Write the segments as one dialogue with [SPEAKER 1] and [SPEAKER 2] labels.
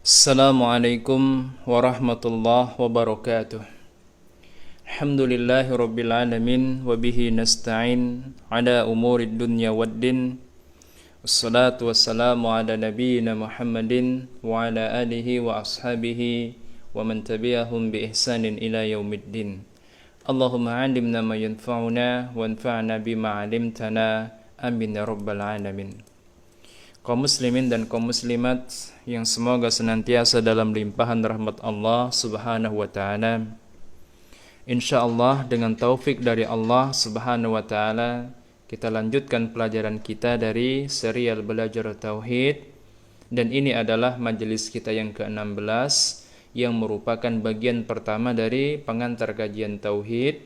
[SPEAKER 1] Assalamualaikum warahmatullahi wabarakatuh. Alhamdulillahi rabbil alamin wa bihi nasta'in ala umurid dunya waddin. Wassalatu wassalamu ala nabiyyina Muhammadin wa ala alihi wa ashabihi wa man tabi'ahum bi ihsanin ila yaumiddin. Allahumma 'allimna ma yanfa'una wanfa'na bima 'allamtana. Amin ya rabbal alamin. Kaum muslimin dan kaum muslimat yang semoga senantiasa dalam limpahan rahmat Allah Subhanahu wa taala. Insyaallah dengan taufik dari Allah Subhanahu wa taala kita lanjutkan pelajaran kita dari serial belajar tauhid, dan ini adalah majelis kita yang ke-16 yang merupakan bagian pertama dari pengantar kajian tauhid,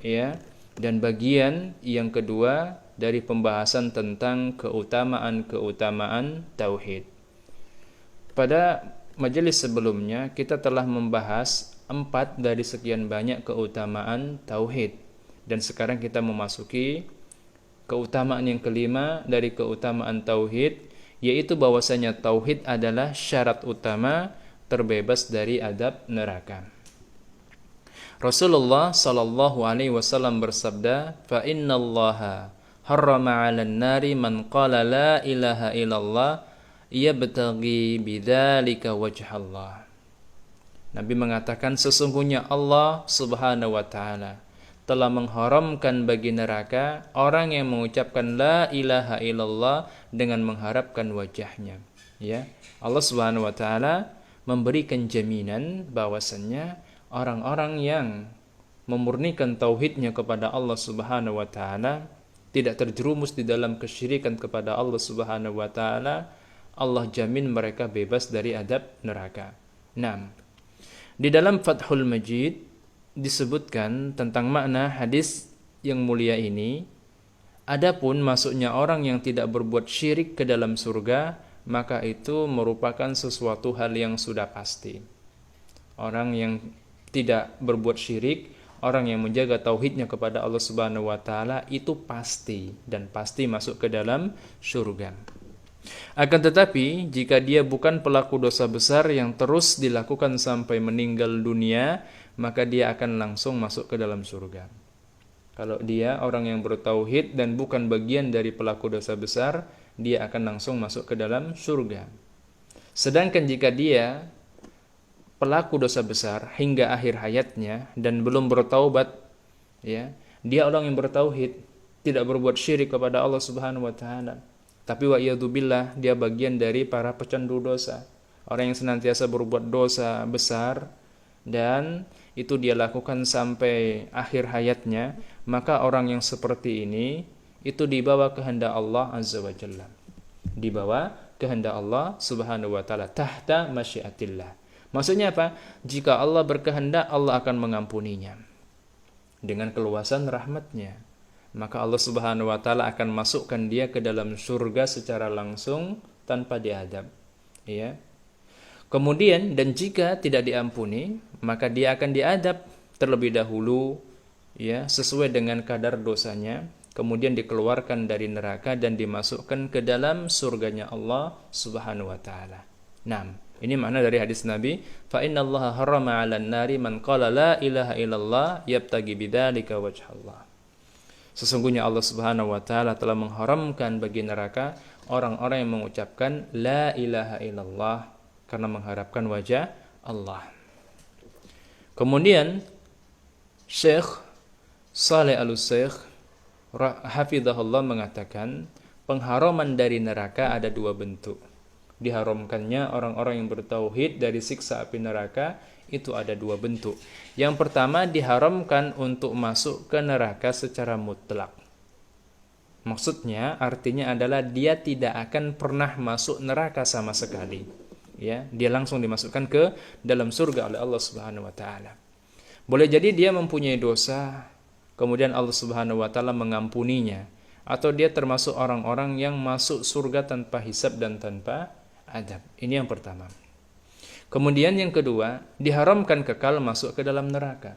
[SPEAKER 1] ya, dan bagian yang kedua dari pembahasan tentang keutamaan-keutamaan tauhid. Pada majelis sebelumnya kita telah membahas 4 dari sekian banyak keutamaan tauhid, dan sekarang kita memasuki keutamaan yang kelima dari keutamaan tauhid, yaitu bahwasanya tauhid adalah syarat utama terbebas dari adab neraka. Rasulullah sallallahu alaihi wasallam bersabda, "Fa innallaha harrama 'alan nari man qala la ilaha illallah yabtaghi bidzalika wajhallah." Nabi mengatakan, sesungguhnya Allah Subhanahu wa taala telah mengharamkan bagi neraka orang yang mengucapkan la ilaha illallah dengan mengharapkan wajahnya. Ya, Allah Subhanahu wa taala memberikan jaminan bahwasannya orang-orang yang memurnikan tauhidnya kepada Allah Subhanahu wa taala, tidak terjerumus di dalam kesyirikan kepada Allah Subhanahu wa taala, Allah jamin mereka bebas dari adab neraka. 6. Di dalam Fathul Majid disebutkan tentang makna hadis yang mulia ini, adapun masuknya orang yang tidak berbuat syirik ke dalam surga, maka itu merupakan sesuatu hal yang sudah pasti. Orang yang tidak berbuat syirik, orang yang menjaga tauhidnya kepada Allah Subhanahu wa taala itu pasti dan pasti masuk ke dalam surga. Akan tetapi jika dia bukan pelaku dosa besar yang terus dilakukan sampai meninggal dunia, maka dia akan langsung masuk ke dalam surga. Kalau dia orang yang bertauhid dan bukan bagian dari pelaku dosa besar, dia akan langsung masuk ke dalam surga. Sedangkan jika dia pelaku dosa besar hingga akhir hayatnya dan belum bertaubat, ya, dia orang yang bertauhid, tidak berbuat syirik kepada Allah Subhanahu wa taala, tapi wa iyadzubillah dia bagian dari para pecandu dosa, orang yang senantiasa berbuat dosa besar dan itu dia lakukan sampai akhir hayatnya, maka orang yang seperti ini itu dibawa kehendak Allah Azza wa Jalla, dibawa kehendak Allah Subhanahu wa taala, tahta masyiatillah. Maksudnya apa? Jika Allah berkehendak, Allah akan mengampuninya dengan keluasan rahmatnya. Maka Allah Subhanahu wa taala akan masukkan dia ke dalam surga secara langsung tanpa diadab. Ya. Kemudian dan jika tidak diampuni, maka dia akan diadab terlebih dahulu, ya, sesuai dengan kadar dosanya, kemudian dikeluarkan dari neraka dan dimasukkan ke dalam surganya Allah Subhanahu wa taala. 6. Ini makna dari hadis Nabi, fa innallaha harrama 'alan nari man qala la ilaha illallah yabtaghi bidzalika wajhallah. Sesungguhnya Allah Subhanahu wa taala telah mengharamkan bagi neraka orang-orang yang mengucapkan la ilaha illallah karena mengharapkan wajah Allah. Kemudian Syekh Saleh Al-Syekh hafizahullah mengatakan, pengharaman dari neraka ada 2 bentuk. Diharamkannya orang-orang yang bertauhid dari siksa api neraka itu ada 2 bentuk. Yang pertama, diharamkan untuk masuk ke neraka secara mutlak. Maksudnya artinya adalah dia tidak akan pernah masuk neraka sama sekali. Ya, dia langsung dimasukkan ke dalam surga oleh Allah Subhanahu wa taala. Boleh jadi dia mempunyai dosa, kemudian Allah Subhanahu wa taala mengampuninya, atau dia termasuk orang-orang yang masuk surga tanpa hisab dan tanpa adab. Ini yang pertama. Kemudian yang kedua, diharamkan kekal masuk ke dalam neraka.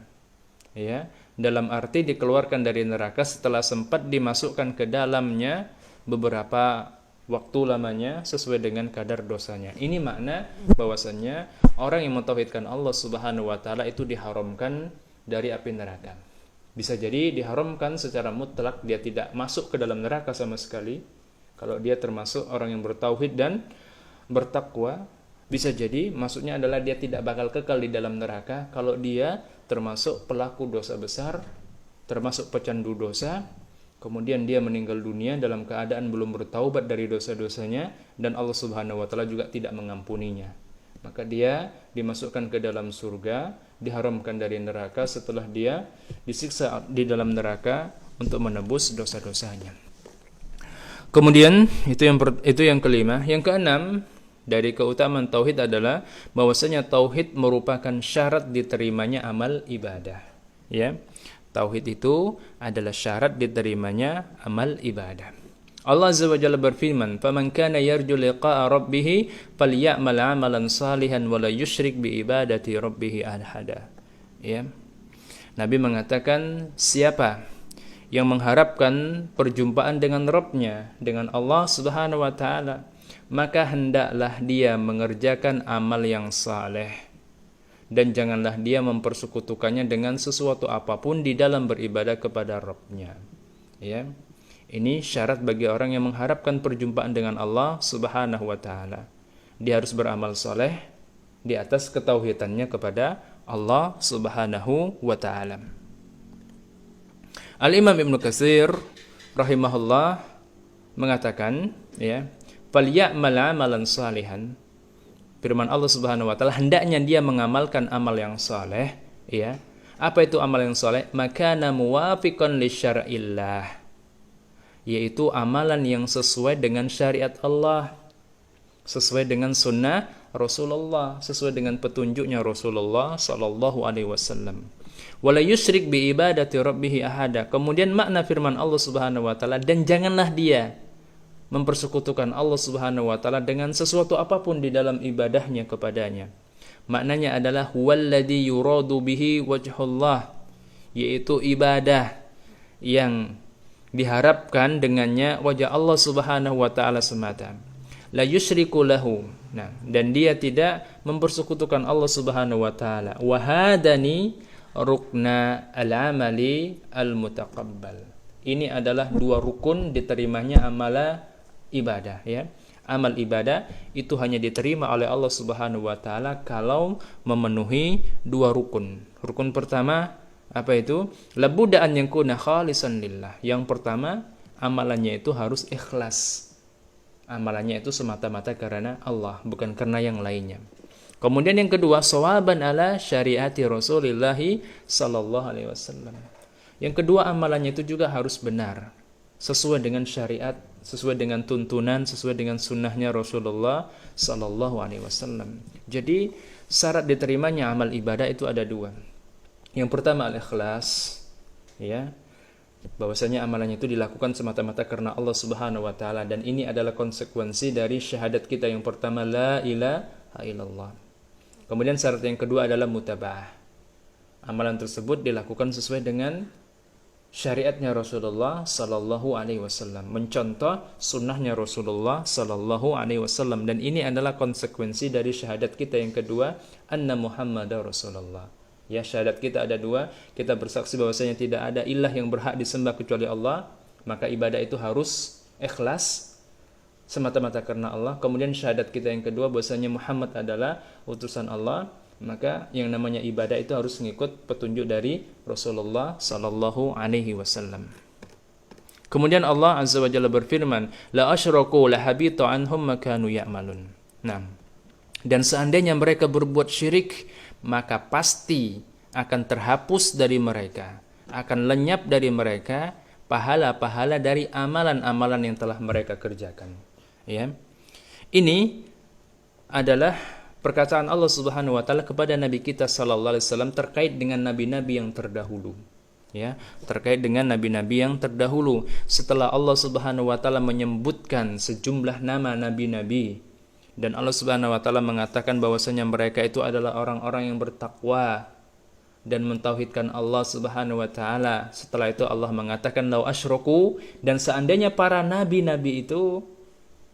[SPEAKER 1] Ya, dalam arti dikeluarkan dari neraka setelah sempat dimasukkan ke dalamnya beberapa waktu lamanya sesuai dengan kadar dosanya. Ini makna bahwasannya orang yang mentauhidkan Allah Subhanahu wa taala itu diharamkan dari api neraka. Bisa jadi diharamkan secara mutlak, dia tidak masuk ke dalam neraka sama sekali kalau dia termasuk orang yang bertauhid dan bertakwa. Bisa jadi maksudnya adalah dia tidak bakal kekal di dalam neraka kalau dia termasuk pelaku dosa besar, termasuk pecandu dosa, kemudian dia meninggal dunia dalam keadaan belum bertaubat dari dosa-dosanya, dan Allah Subhanahu wa taala juga tidak mengampuninya. Maka dia dimasukkan ke dalam surga, diharamkan dari neraka setelah dia disiksa di dalam neraka untuk menebus dosa-dosanya. Kemudian itu yang kelima. Yang keenam dari keutamaan tauhid adalah bahwasanya tauhid merupakan syarat diterimanya amal ibadah. Ya. Tauhid itu adalah syarat diterimanya amal ibadah. Allah Azza wa Jalla berfirman, "Faman kana yarju liqa'a rabbih falya'mal 'amalan salihan wa la yusyrik bi ibadati rabbih ahada." Ya. Nabi mengatakan, siapa yang mengharapkan perjumpaan dengan Rabb-nya, dengan Allah Subhanahu wa taala, maka hendaklah dia mengerjakan amal yang saleh, dan janganlah dia mempersekutukannya dengan sesuatu apapun di dalam beribadah kepada Rabb-nya. Ya. Ini syarat bagi orang yang mengharapkan perjumpaan dengan Allah Subhanahu wa taala. Dia harus beramal saleh di atas ketauhidannya kepada Allah Subhanahu wa taala. Al-Imam Ibnu Katsir rahimahullah mengatakan, ya, "Falyamal 'amalan salihan." Firman Allah Subhanahu wa taala, hendaknya dia mengamalkan amal yang saleh, ya. Apa itu amal yang saleh? Makana muwafiqan li syar'illah, yaitu amalan yang sesuai dengan syariat Allah, sesuai dengan sunnah Rasulullah, sesuai dengan petunjuknya Rasulullah sallallahu alaihi wasallam. Wala yusyrik bi ibadati rabbih ahada. Kemudian makna firman Allah Subhanahu wa taala, dan janganlah dia mempersekutukan Allah Subhanahu wa taala dengan sesuatu apapun di dalam ibadahnya kepadanya. Maknanya adalah huwallazi yuradu bihi wajhullah, yaitu ibadah yang diharapkan dengannya wajah Allah Subhanahu wa taala semata. La yusyriku lahu. Nah, dan dia tidak mempersekutukan Allah Subhanahu wa taala. Wa hadani rukna al-amali al-mutaqabbal. Ini adalah dua rukun diterimanya amala ibadah, ya. Amal ibadah itu hanya diterima oleh Allah Subhanahu wa taala kalau memenuhi dua rukun. Rukun pertama apa itu? Labudda an yakuna khalisan lillah. Yang pertama, amalannya itu harus ikhlas. Amalannya itu semata-mata karena Allah, bukan karena yang lainnya. Kemudian yang kedua, shawaban ala syariati Rasulillah sallallahu alaihi wasallam. Yang kedua, amalannya itu juga harus benar, sesuai dengan syariat, sesuai dengan tuntunan, sesuai dengan sunnahnya Rasulullah sallallahu alaihi wasallam. Jadi, syarat diterimanya amal ibadah itu ada dua. Yang pertama al-ikhlas, ya, bahwasanya amalannya itu dilakukan semata-mata karena Allah Subhanahu wa taala, dan ini adalah konsekuensi dari syahadat kita yang pertama, la ilaha illallah. Kemudian syarat yang kedua adalah mutaba'ah. Amalan tersebut dilakukan sesuai dengan syariatnya Rasulullah sallallahu alaihi wasallam, mencontoh sunnahnya Rasulullah sallallahu alaihi wasallam, dan ini adalah konsekuensi dari syahadat kita yang kedua, anna Muhammadar Rasulullah. Ya, syahadat kita ada dua. Kita bersaksi bahwasanya tidak ada ilah yang berhak disembah kecuali Allah. Maka ibadah itu harus ikhlas, semata-mata karena Allah. Kemudian syahadat kita yang kedua bahwasanya Muhammad adalah utusan Allah. Maka yang namanya ibadah itu harus mengikut petunjuk dari Rasulullah sallallahu alaihi wasallam. Kemudian Allah Azza wa Jalla berfirman, la asyraku la habita anhum ma kanu ya'malun. Nah, dan seandainya mereka berbuat syirik, maka pasti akan terhapus dari mereka, akan lenyap dari mereka pahala-pahala dari amalan-amalan yang telah mereka kerjakan. Ya. Ini adalah perkataan Allah Subhanahu wa taala kepada nabi kita sallallahu alaihi wasallam terkait dengan nabi-nabi yang terdahulu. Ya, terkait dengan nabi-nabi yang terdahulu. Setelah Allah Subhanahu wa taala menyebutkan sejumlah nama nabi-nabi, dan Allah Subhanahu wa taala mengatakan bahwasanya mereka itu adalah orang-orang yang bertakwa dan mentauhidkan Allah Subhanahu wa taala. Setelah itu Allah mengatakan lau asyraku, dan seandainya para nabi-nabi itu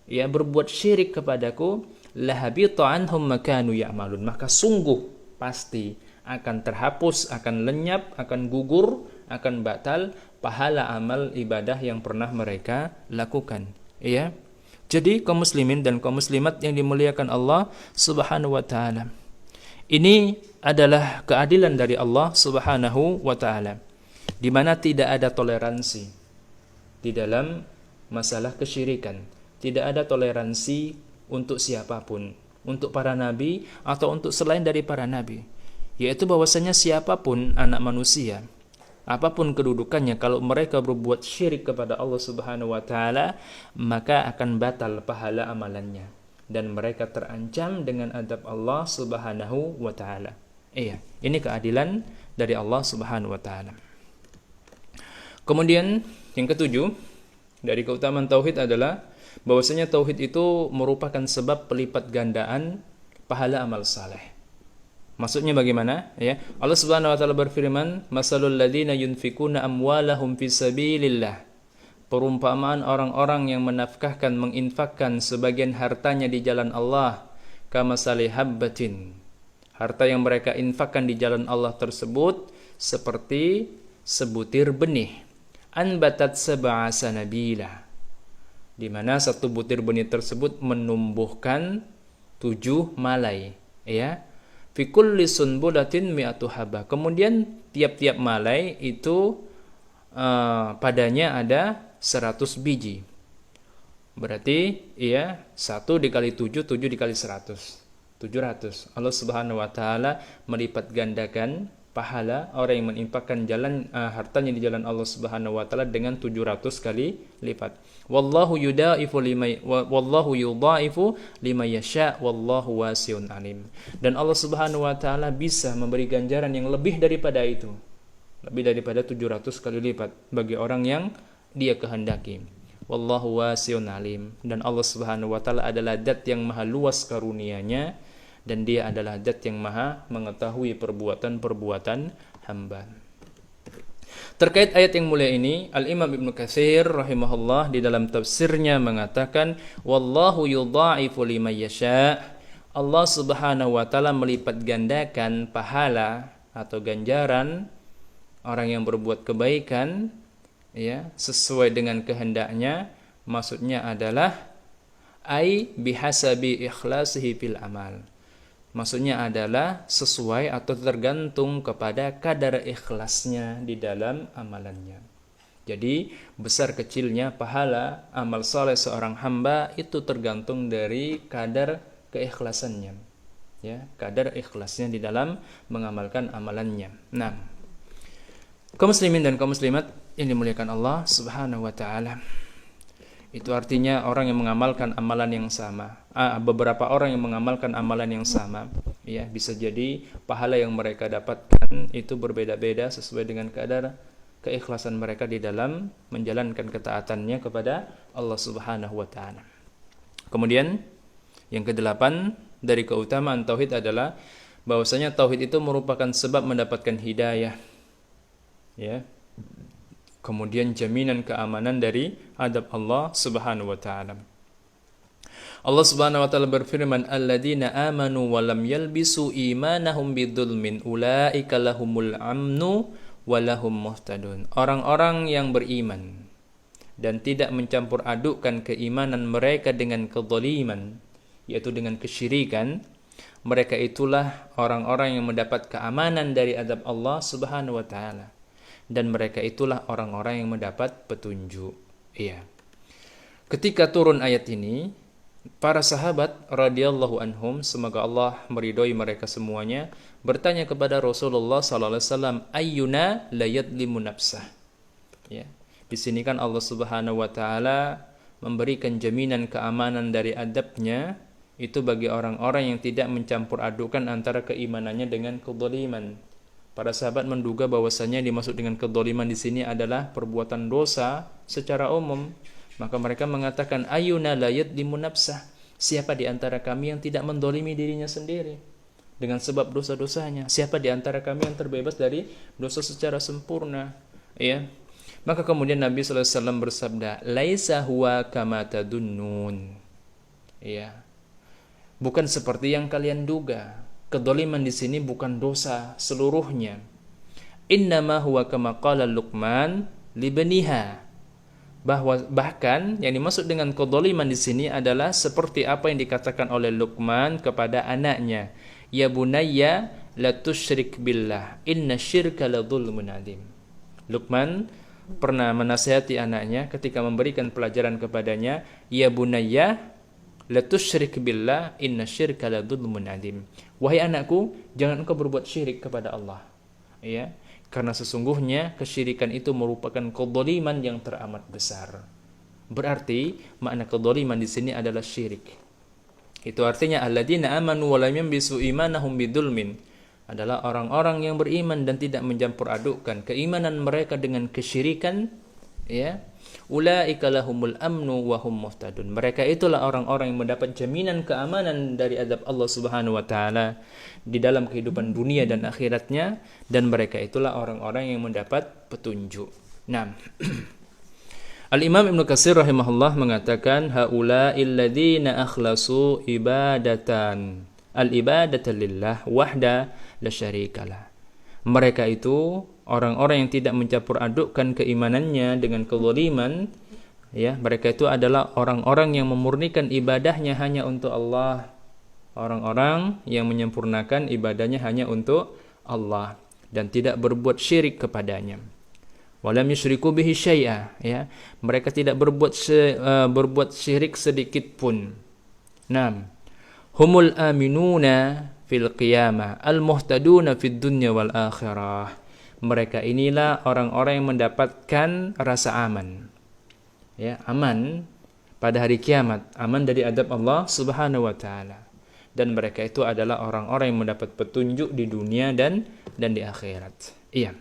[SPEAKER 1] ya berbuat syirik kepadaku, lahabita anhum ma kanu ya'malun, maka sungguh pasti akan terhapus, akan lenyap, akan gugur, akan batal pahala amal ibadah yang pernah mereka lakukan. Ya. Jadi kaum muslimin dan kaum muslimat yang dimuliakan Allah Subhanahu wa taala. Ini adalah keadilan dari Allah Subhanahu wa taala, di mana tidak ada toleransi di dalam masalah kesyirikan. Tidak ada toleransi untuk siapapun, untuk para nabi atau untuk selain dari para nabi. Yaitu bahwasanya siapapun anak manusia, apapun kedudukannya, kalau mereka berbuat syirik kepada Allah Subhanahu wa taala, maka akan batal pahala amalannya dan mereka terancam dengan adab Allah Subhanahu wa taala. Iya, ini keadilan dari Allah Subhanahu wa taala. Kemudian yang ketujuh dari keutamaan tauhid adalah bahwasanya tauhid itu merupakan sebab pelipat gandaan pahala amal saleh. Maksudnya bagaimana? Ya, Allah Subhanahu wa taala berfirman, "Masalul ladzina yunfikuna amwalahum fi sabilillah." Perumpamaan orang-orang yang menafkahkan, menginfakkan sebagian hartanya di jalan Allah, kamasali habbatin. Harta yang mereka infakkan di jalan Allah tersebut seperti sebutir benih. Anbatat sab'a sanabila. Di mana satu butir benih tersebut menumbuhkan 7 malai, ya. Fi kulli sunbulatin mi'atu habah. Kemudian tiap-tiap malai itu padanya ada 100 biji. Berarti ya 1 dikali 7, 7 dikali 100, 700. Allah Subhanahu wa taala melipat gandakan pahala orang yang menginfakkan hartanya di jalan Allah Subhanahu wa taala dengan 700 kali lipat. Wallahu yudaifu liman yasha wallahu wasi'un alim. Dan Allah Subhanahu wa taala bisa memberi ganjaran yang lebih daripada itu. Lebih daripada 700 kali lipat bagi orang yang Dia kehendaki. Wallahu wasi'un alim. Dan Allah Subhanahu wa taala adalah zat yang maha luas karunia-Nya dan Dia adalah zat yang maha mengetahui perbuatan-perbuatan hamba. Terkait ayat yang mulia ini, Al-Imam Ibnu Katsir rahimahullah di dalam tafsirnya mengatakan, wallahu yudha'ifu liman yasha. Allah Subhanahu wa taala melipat gandakan pahala atau ganjaran orang yang berbuat kebaikan, ya, sesuai dengan kehendaknya. Maksudnya adalah ai bihasabi ikhlasihi fil amal. Maksudnya adalah sesuai atau tergantung kepada kadar ikhlasnya di dalam amalannya. Jadi besar kecilnya pahala amal saleh seorang hamba itu tergantung dari kadar keikhlasannya, ya, kadar ikhlasnya di dalam mengamalkan amalannya. Nah, kaum muslimin dan kaum muslimat yang dimuliakan Allah Subhanahu wa taala, itu artinya orang yang mengamalkan amalan yang sama, beberapa orang yang mengamalkan amalan yang sama, ya, bisa jadi pahala yang mereka dapatkan itu berbeda-beda sesuai dengan kadar keikhlasan mereka di dalam menjalankan ketaatannya kepada Allah Subhanahu wa taala. Kemudian yang kedelapan dari keutamaan tauhid adalah bahwasanya tauhid itu merupakan sebab mendapatkan hidayah, ya. Kemudian jaminan keamanan dari adab Allah Subhanahu wa taala. Allah Subhanahu wa taala berfirman, "Alladzina amanu wa lam yalbisu imanahum bidzulmin ulaika lahumul amnu wa lahum muhtadun." Orang-orang yang beriman dan tidak mencampur adukkan keimanan mereka dengan kezaliman, yaitu dengan kesyirikan, mereka itulah orang-orang yang mendapat keamanan dari adab Allah Subhanahu wa taala. Dan mereka itulah orang-orang yang mendapat petunjuk. Iya. Ketika turun ayat ini, para sahabat radhiyallahu anhum, semoga Allah meridhoi mereka semuanya, bertanya kepada Rasulullah sallallahu alaihi wasallam, ayyuna la yadlimu nafsah. Ya. Di sini kan Allah Subhanahu wa taala memberikan jaminan keamanan dari adabnya itu bagi orang-orang yang tidak mencampur adukan antara keimanannya dengan kezaliman. Para sahabat menduga bahwasanya dimaksud dengan kedzaliman di sini adalah perbuatan dosa secara umum. Maka mereka mengatakan, ayyuna la yadlimu nafsah. Siapa di antara kami yang tidak mendolimi dirinya sendiri dengan sebab dosa-dosanya? Siapa di antara kami yang terbebas dari dosa secara sempurna? Ya. Maka kemudian Nabi sallallahu alaihi wasallam bersabda, laisa huwa kama tadunnun. Ya, bukan seperti yang kalian duga. Kedzaliman di sini bukan dosa seluruhnya. Innama huwa kama qala Luqman libniha. Bahkan yang dimaksud dengan kedzaliman di sini adalah seperti apa yang dikatakan oleh Luqman kepada anaknya, ya bunayya la tusyrik billah inna syirka la dzulmun adzim. Luqman pernah menasihati anaknya ketika memberikan pelajaran kepadanya, ya bunayya la tusyrik billah inna syirka la dzulmun adzim. Wahai anakku, jangan engkau berbuat syirik kepada Allah. Ya, karena sesungguhnya kesyirikan itu merupakan kedzaliman yang teramat besar. Berarti makna kedzaliman di sini adalah syirik. Itu artinya alladzina amanu wa lam yambisu imanahum bidzulmin, adalah orang-orang yang beriman dan tidak mencampur adukkan keimanan mereka dengan kesyirikan, ya. Ulaika lahumul amnu wa hum muhtadun. Mereka itulah orang-orang yang mendapat jaminan keamanan dari azab Allah Subhanahu wa taala di dalam kehidupan dunia dan akhiratnya, dan mereka itulah orang-orang yang mendapat petunjuk. Nah, Al-Imam Ibnu Katsir rahimahullah mengatakan haula'il ladzina akhlasu ibadatan al-ibadata lillah wahda la syarikalah. Mereka itu orang-orang yang tidak mencampur adukkan keimanannya dengan kezaliman, ya. Mereka itu adalah orang-orang yang memurnikan ibadahnya hanya untuk Allah. Orang-orang yang menyempurnakan ibadahnya hanya untuk Allah dan tidak berbuat syirik kepadanya. Walam yusyriku bihi syai'a, ya. Mereka tidak berbuat syirik sedikit pun. Naam. Humul aminuna fil qiyamah al-muhtaduna fid dunya wal akhirah. Mereka inilah orang-orang yang mendapatkan rasa aman. Ya, aman pada hari kiamat, aman dari adab Allah Subhanahu wa taala. Dan mereka itu adalah orang-orang yang mendapat petunjuk di dunia dan di akhirat. Iya.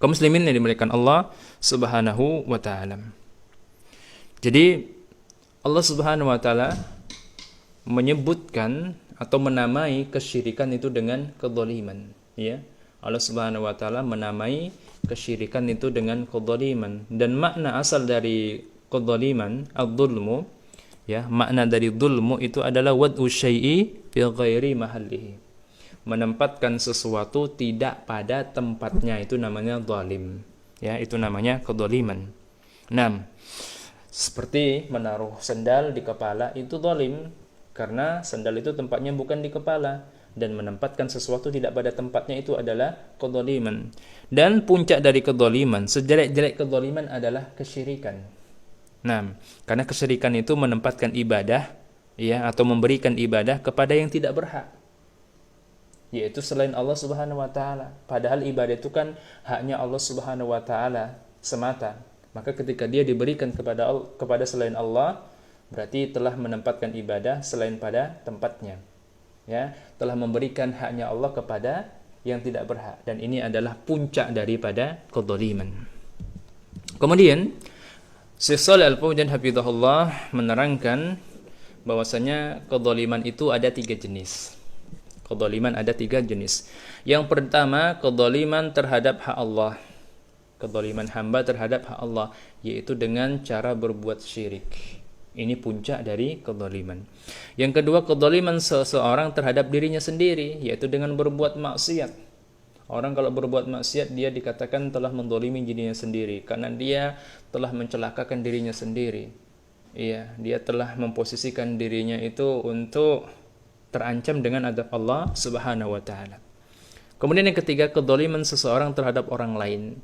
[SPEAKER 1] Kaum muslimin yang dimuliakan Allah Subhanahu wa taala. Jadi Allah Subhanahu wa taala menyebutkan atau menamai kesyirikan itu dengan kedzaliman, ya. Allah Subhanahu wa taala menamai kesyirikan itu dengan kedzaliman, dan makna asal dari kedzaliman adz-dzulmu, ya, makna dari dzulmu itu adalah wad'u syai'i fi ghairi mahallihi. Menempatkan sesuatu tidak pada tempatnya, itu namanya zalim, ya, itu namanya kedzaliman. Nah, seperti menaruh sendal di kepala itu zalim, karena sendal itu tempatnya bukan di kepala, dan menempatkan sesuatu tidak pada tempatnya itu adalah kedzaliman. Dan puncak dari kedzaliman, sejelek-jelek kedzaliman adalah kesyirikan. Nah, karena kesyirikan itu menempatkan ibadah, ya, atau memberikan ibadah kepada yang tidak berhak, yaitu selain Allah Subhanahu wa taala. Padahal ibadah itu kan haknya Allah Subhanahu wa taala semata. Maka ketika dia diberikan kepada selain Allah, berarti telah menempatkan ibadah selain pada tempatnya, ya, telah memberikan haknya Allah kepada yang tidak berhak, dan ini adalah puncak daripada kedzaliman. Kemudian Syekh Shalih Al-Fauzan hafizahullah menerangkan bahwasanya kedzaliman itu ada 3 jenis. Kedzaliman ada 3 jenis. Yang pertama, kedzaliman terhadap hak Allah. Kedzaliman hamba terhadap hak Allah, yaitu dengan cara berbuat syirik. Ini puncak dari kedzaliman. Yang kedua, kedzaliman seseorang terhadap dirinya sendiri, yaitu dengan berbuat maksiat. Orang kalau berbuat maksiat, dia dikatakan telah menzalimi dirinya sendiri, karena dia telah mencelakakan dirinya sendiri. Iya, dia telah memposisikan dirinya itu untuk terancam dengan azab Allah Subhanahu wa taala. Kemudian yang ketiga, kedzaliman seseorang terhadap orang lain,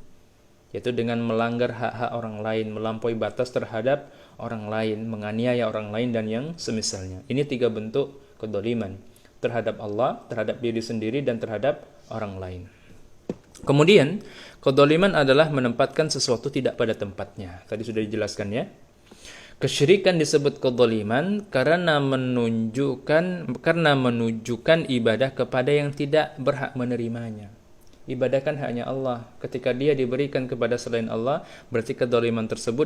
[SPEAKER 1] yaitu dengan melanggar hak-hak orang lain, melampaui batas terhadap orang lain, menganiaya orang lain, dan yang semisalnya. Ini 3 bentuk kedzaliman: terhadap Allah, terhadap diri sendiri, dan terhadap orang lain. Kemudian kedzaliman adalah menempatkan sesuatu tidak pada tempatnya. Tadi sudah dijelaskan, ya. Kesyirikan disebut kedzaliman karena menunjukkan ibadah kepada yang tidak berhak menerimanya. Ibadah kan hanya Allah. Ketika dia diberikan kepada selain Allah, berarti kedzaliman tersebut,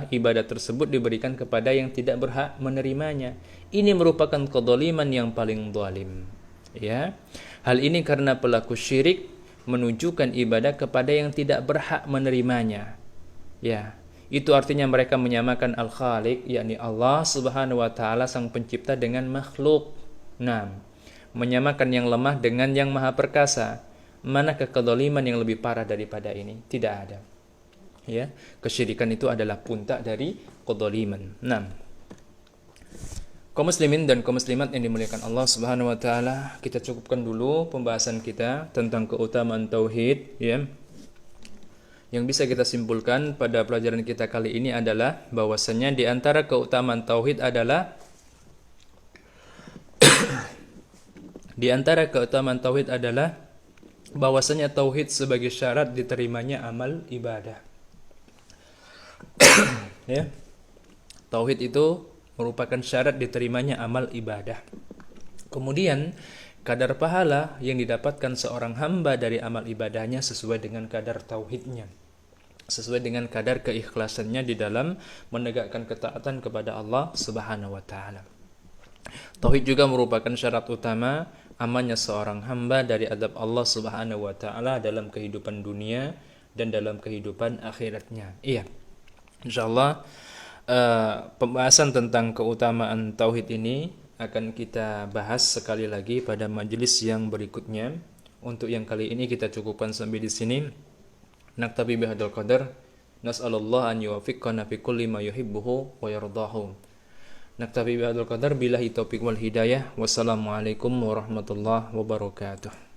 [SPEAKER 1] ibadah tersebut diberikan kepada yang tidak berhak menerimanya. Ini merupakan kedzaliman yang paling zalim, ya. Hal ini karena pelaku syirik menunjukkan ibadah kepada yang tidak berhak menerimanya, ya. Itu artinya mereka menyamakan Al-Khaliq, yakni Allah Subhanahu wa taala sang pencipta dengan makhluk. Nah, menyamakan yang lemah dengan yang maha perkasa. Manakah kezaliman yang lebih parah daripada ini? Tidak ada. Ya, kesyirikan itu adalah puncak dari kezaliman. Nah, kaum muslimin dan kaum muslimat yang dimuliakan Allah Subhanahu wa taala, kita cukupkan dulu pembahasan kita tentang keutamaan tauhid, ya. Yang bisa kita simpulkan pada pelajaran kita kali ini adalah bahwasanya di antara keutamaan tauhid adalah bahwasanya tauhid sebagai syarat diterimanya amal ibadah. Ya. Tauhid itu merupakan syarat diterimanya amal ibadah. Kemudian kadar pahala yang didapatkan seorang hamba dari amal ibadahnya sesuai dengan kadar tauhidnya, sesuai dengan kadar keikhlasannya di dalam menegakkan ketaatan kepada Allah Subhanahu wa taala. Tauhid juga merupakan syarat utama amannya seorang hamba dari adab Allah Subhanahu wa taala dalam kehidupan dunia dan dalam kehidupan akhiratnya. Iya. Insyaallah pembahasan tentang keutamaan tauhid ini akan kita bahas sekali lagi pada majelis yang berikutnya. Untuk yang kali ini kita cukupkan sampai di sini. Naktabi bihadzal qadar. Nas'alullah an yuwaffiqana fi kulli ma yuhibbuhu wa yardahu. Naktabi bihadzal qadar, billahi taufiq wal hidayah. Wassalamualaikum warahmatullahi wabarakatuh.